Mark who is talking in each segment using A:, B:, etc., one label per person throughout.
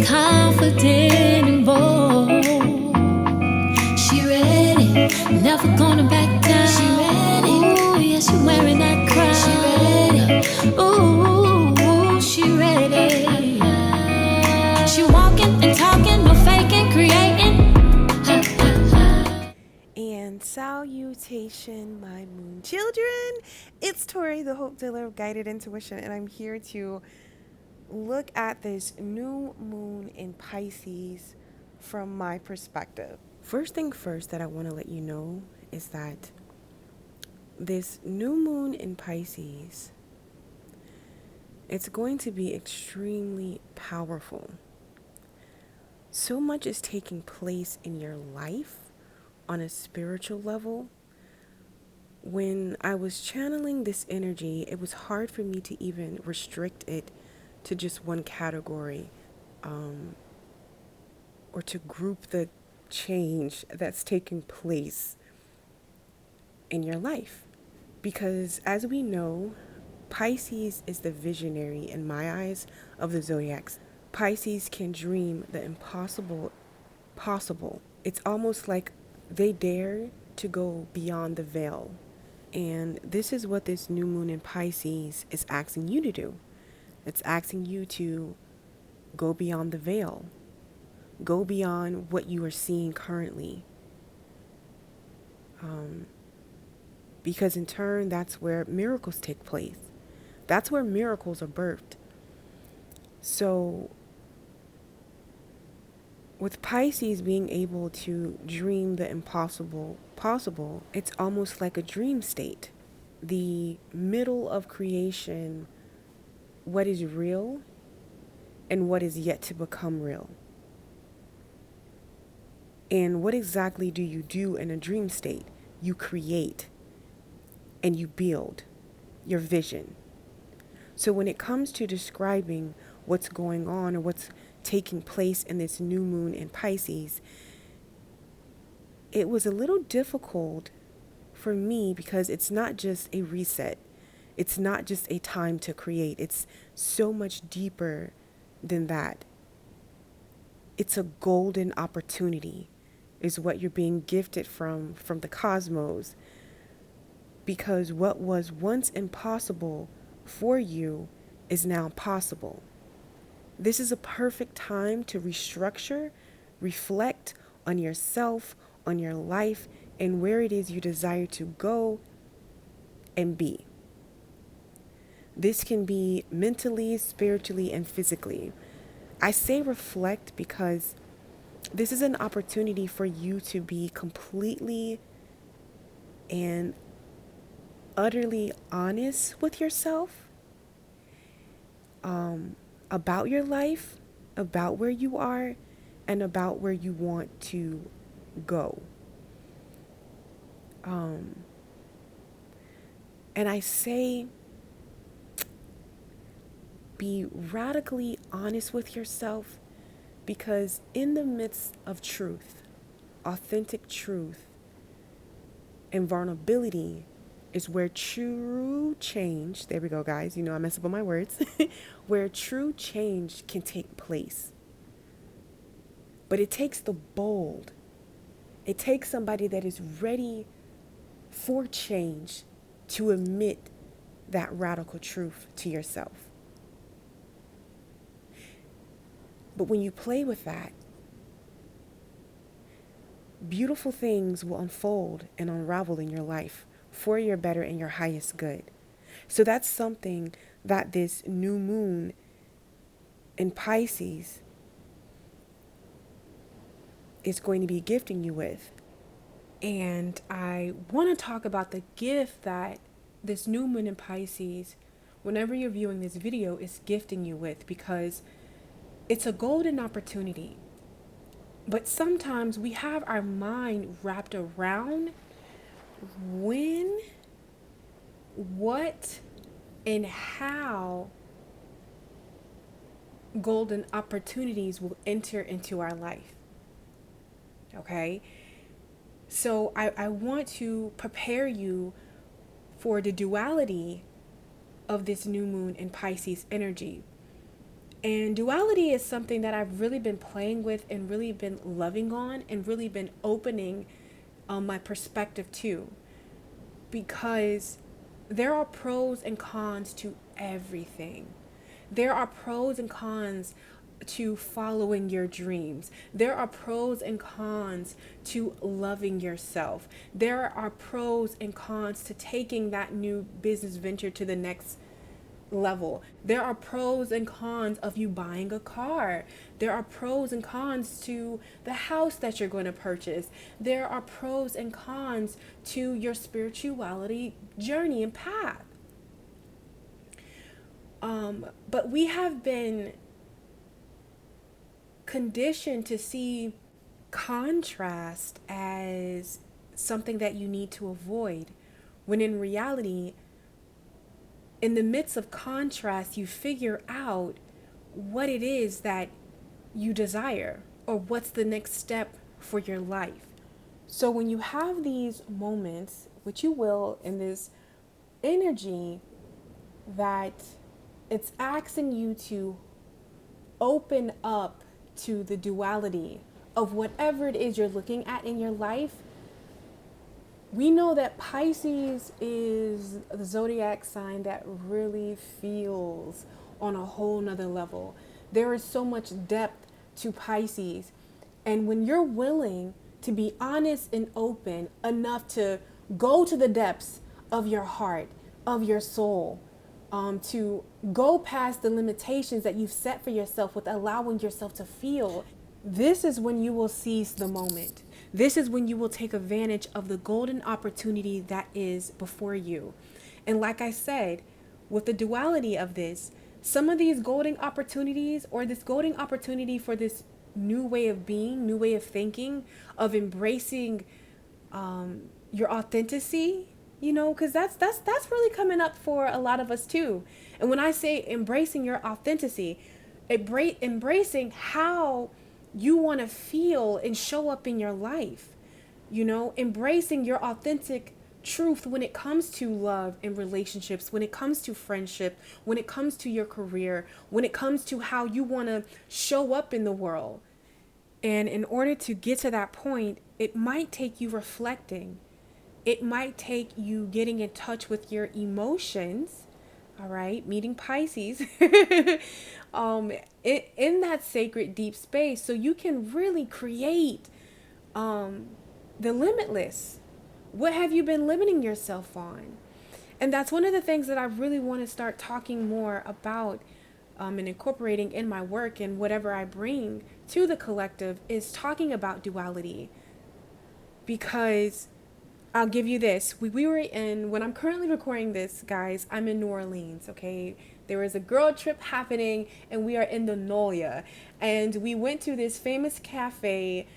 A: confident and bold. She ready, never gonna back down. She ready, ooh, yeah, she wearing that crown. She ready, ooh, she ready. She walking and talking, no faking, creating.
B: And salutation, my moon children. It's Tori, the Hope Dealer of Guided Intuition, and I'm here to look at this new moon in Pisces from my perspective. First thing first that I want to let you know is that this new moon in Pisces, it's going to be extremely powerful. So much is taking place in your life on a spiritual level. When I was channeling this energy, it was hard for me to even restrict it to just one category, or to group the change that's taking place in your life. Because as we know, Pisces is the visionary in my eyes of the zodiacs. Pisces can dream the impossible possible. It's almost like they dare to go beyond the veil. And this is what this new moon in Pisces is asking you to do. It's asking you to go beyond the veil. Go beyond what you are seeing currently. Because in turn, that's where miracles take place. That's where miracles are birthed. So with Pisces being able to dream the impossible possible, it's almost like a dream state. The middle of creation, what is real and what is yet to become real. And what exactly do you do in a dream state? You create and you build your vision. So when it comes to describing what's going on or what's taking place in this new moon in Pisces, it was a little difficult for me because it's not just a reset. It's not just a time to create. It's so much deeper than that. It's a golden opportunity is what you're being gifted from the cosmos. Because what was once impossible for you is now possible. This is a perfect time to restructure, reflect on yourself, on your life, and where it is you desire to go and be. This can be mentally, spiritually, and physically. I say reflect because this is an opportunity for you to be completely and utterly honest with yourself about your life, about where you are, and about where you want to go. And I say be radically honest with yourself because in the midst of truth, authentic truth, and vulnerability is where true change, there we go guys, you know I mess up on my words, where true change can take place. But it takes the bold. It takes somebody that is ready for change to admit that radical truth to yourself. But when you play with that, beautiful things will unfold and unravel in your life for your better and your highest good. So that's something that this new moon in Pisces is going to be gifting you with. And I want to talk about the gift that this new moon in Pisces, whenever you're viewing this video, is gifting you with, because it's a golden opportunity. But sometimes we have our mind wrapped around when, what, and how golden opportunities will enter into our life. Okay? So I want to prepare you for the duality of this new moon in Pisces energy. And duality is something that I've really been playing with and really been loving on and really been opening my perspective to, because there are pros and cons to everything. There are pros and cons to following your dreams. There are pros and cons to loving yourself. There are pros and cons to taking that new business venture to the next level. There are pros and cons of you buying a car. There are pros and cons to the house that you're going to purchase. There are pros and cons to your spirituality journey and path. But we have been conditioned to see contrast as something that you need to avoid, when in reality, in the midst of contrast, you figure out what it is that you desire or what's the next step for your life. So when you have these moments, which you will, in this energy that it's asking you to open up to the duality of whatever it is you're looking at in your life. We know that Pisces is the zodiac sign that really feels on a whole nother level. There is so much depth to Pisces. And when you're willing to be honest and open enough to go to the depths of your heart, of your soul, to go past the limitations that you've set for yourself with allowing yourself to feel, this is when you will seize the moment. This is when you will take advantage of the golden opportunity that is before you. And like I said, with the duality of this, some of these golden opportunities, or this golden opportunity for this new way of being, new way of thinking, of embracing your authenticity, you know, because that's really coming up for a lot of us too. And when I say embracing your authenticity, embracing how you want to feel and show up in your life, you know, embracing your authentic truth when it comes to love and relationships, when it comes to friendship, when it comes to your career, when it comes to how you want to show up in the world. And in order to get to that point, it might take you reflecting. It might take you getting in touch with your emotions, all right, meeting Pisces, in that sacred deep space, so you can really create the limitless. What have you been limiting yourself on? And that's one of the things that I really want to start talking more about and incorporating in my work and whatever I bring to the collective, is talking about duality. Because I'll give you this. We were in, when I'm currently recording this, guys, I'm in New Orleans, okay? There is a girl trip happening, and we are in the Nolia. And we went to this famous cafe,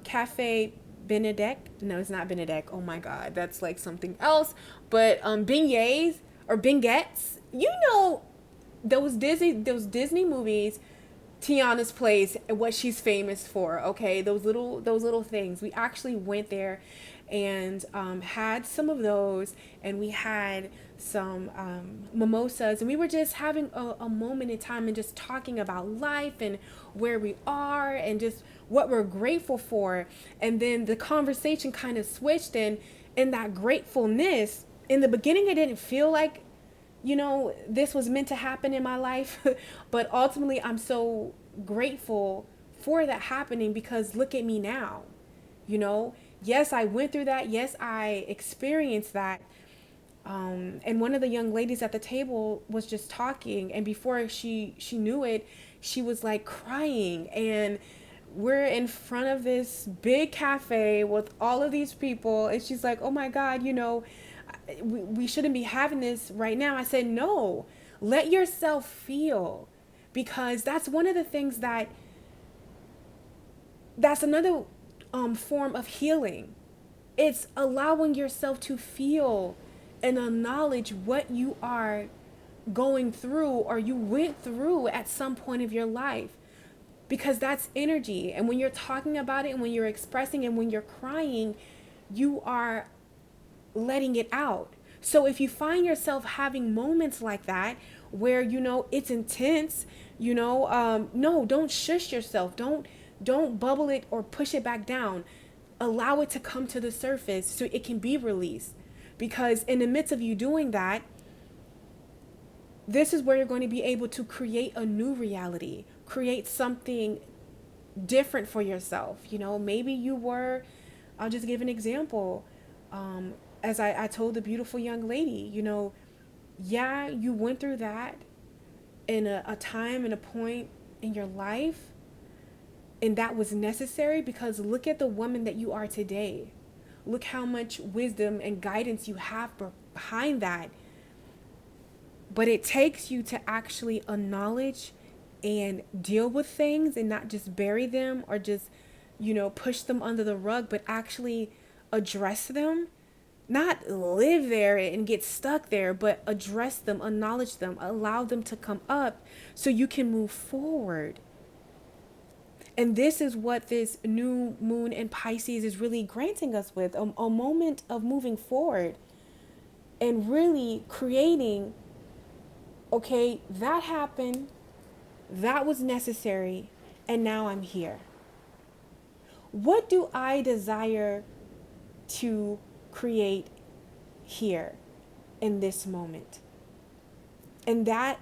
B: Cafe Benedek. No, it's not Benedek. Oh my God, that's like something else. But beignets or baguettes. You know, those Disney movies, Tiana's place, what she's famous for, okay? Those little things. We actually went there and had some of those, and we had some mimosas, and we were just having a moment in time and just talking about life and where we are and just what we're grateful for. And then the conversation kind of switched, and in that gratefulness, in the beginning it didn't feel like, you know, this was meant to happen in my life, but ultimately I'm so grateful for that happening, because look at me now, you know. Yes, I went through that. Yes, I experienced that. And one of the young ladies at the table was just talking, and before she knew it, she was like crying. And we're in front of this big cafe with all of these people, and she's like, "Oh my God, you know, we shouldn't be having this right now." I said, "No, let yourself feel," because that's one of the things that's another form of healing. It's allowing yourself to feel and acknowledge what you are going through or you went through at some point of your life, because that's energy. And when you're talking about it, and when you're expressing, and when you're crying, you are letting it out. So if you find yourself having moments like that where, you know, it's intense, No, don't shush yourself. Don't bubble it or push it back down. Allow it to come to the surface so it can be released. Because in the midst of you doing that, this is where you're going to be able to create a new reality, create something different for yourself. Maybe I'll just give an example. As I told the beautiful young lady, yeah, you went through that in a time and a point in your life, and that was necessary, because look at the woman that you are today. Look how much wisdom and guidance you have behind that. But it takes you to actually acknowledge and deal with things, and not just bury them or just, push them under the rug, but actually address them. Not live there and get stuck there, but address them, acknowledge them, allow them to come up so you can move forward. And this is what this new moon in Pisces is really granting us with, a moment of moving forward and really creating, okay, that happened, that was necessary, and now I'm here. What do I desire to create here in this moment? And that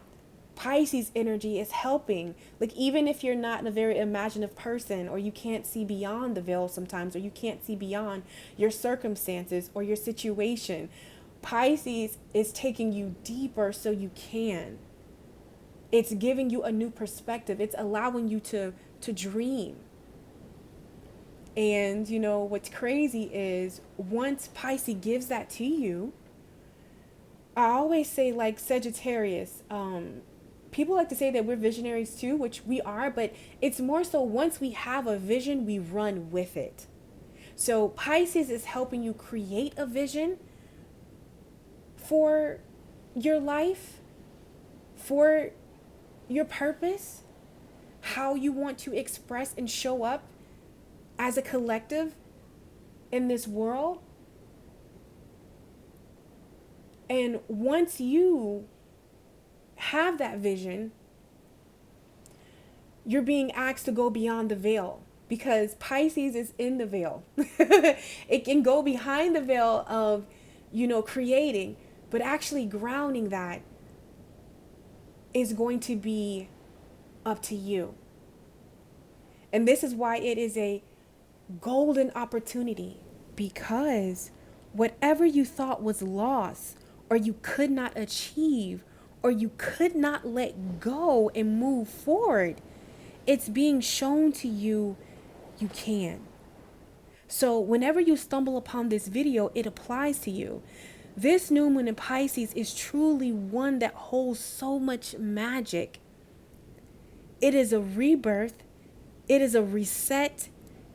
B: Pisces energy is helping. Like, even if you're not a very imaginative person, or you can't see beyond the veil sometimes, or you can't see beyond your circumstances or your situation, Pisces is taking you deeper so you can. It's giving you a new perspective. It's allowing you to dream. And what's crazy is, once Pisces gives that to you, I always say, like Sagittarius, people like to say that we're visionaries too, which we are, but it's more so, once we have a vision, we run with it. So Pisces is helping you create a vision for your life, for your purpose, how you want to express and show up as a collective in this world. And once you have that vision, you're being asked to go beyond the veil, because Pisces is in the veil. It can go behind the veil of, creating, but actually grounding that is going to be up to you. And this is why it is a golden opportunity, because whatever you thought was lost, or you could not achieve, or you could not let go and move forward, it's being shown to you you can. So whenever you stumble upon this video, it applies to you. This new moon in Pisces is truly one that holds so much magic. It is a rebirth. It is a reset.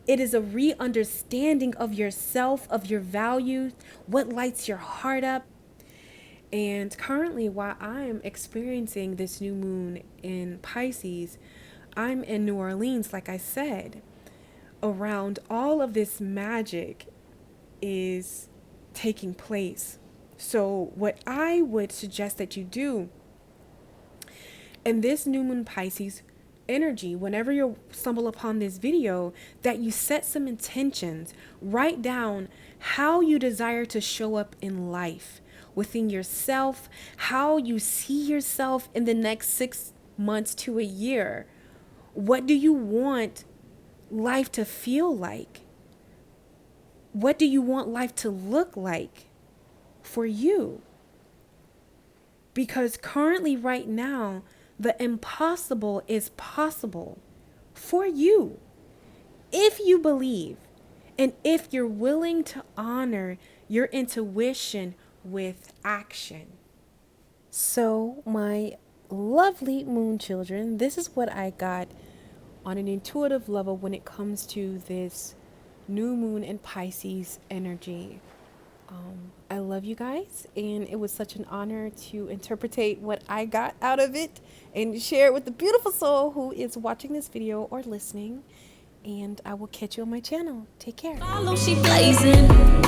B: It is a re-understanding of yourself, of your values, what lights your heart up. And currently, while I'm experiencing this new moon in Pisces, I'm in New Orleans, like I said. Around all of this magic is taking place. So what I would suggest that you do in this new moon Pisces energy, whenever you stumble upon this video, that you set some intentions, write down how you desire to show up in life, within yourself, how you see yourself in the next 6 months to a year. What do you want life to feel like? What do you want life to look like for you? Because currently, right now, the impossible is possible for you. If you believe, and if you're willing to honor your intuition with action. So, my lovely moon children, this is what I got on an intuitive level when it comes to this new moon in Pisces energy. I love you guys, and it was such an honor to interpretate what I got out of it and share it with the beautiful soul who is watching this video or listening. And I will catch you on my channel. Take care.
A: Follow, she blazing.